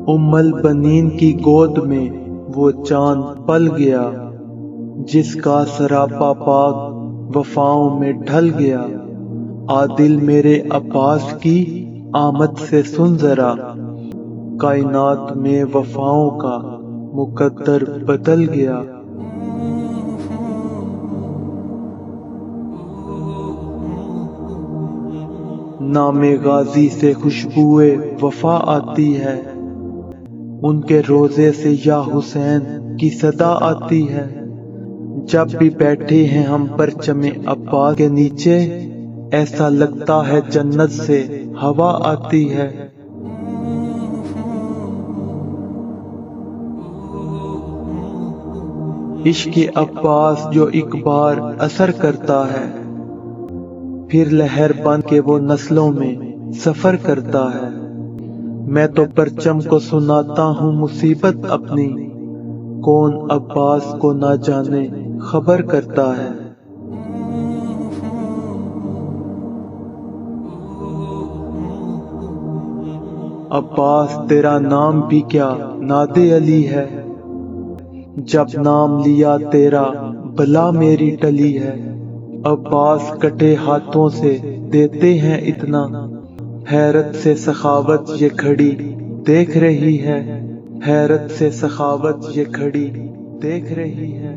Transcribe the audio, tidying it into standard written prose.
البنین کی گود میں وہ چاند پل گیا، جس کا سراپا پاک وفاؤں میں ڈھل گیا۔ عادل میرے عباس کی آمد سے سن ذرا، کائنات میں وفاؤں کا مقدر بدل گیا۔ نام غازی سے خوشبوئے وفا آتی ہے، ان کے روضے سے یا حسین کی صدا آتی ہے۔ جب بھی بیٹھے ہیں ہم پرچم عباس کے نیچے، ایسا لگتا ہے جنت سے ہوا آتی ہے۔ عشق عباس جو ایک بار اثر کرتا ہے، پھر لہر بن کے وہ نسلوں میں سفر کرتا ہے۔ میں تو پرچم کو سناتا ہوں مصیبت اپنی، کون عباس کو نہ جانے خبر کرتا ہے۔ عباس تیرا نام بھی کیا ناد علی ہے، جب نام لیا تیرا بلا میری ٹلی ہے۔ عباس کٹے ہاتھوں سے دیتے ہیں اتنا، حیرت سے سخاوت یہ کھڑی دیکھ رہی ہے، حیرت سے سخاوت یہ کھڑی دیکھ رہی ہے۔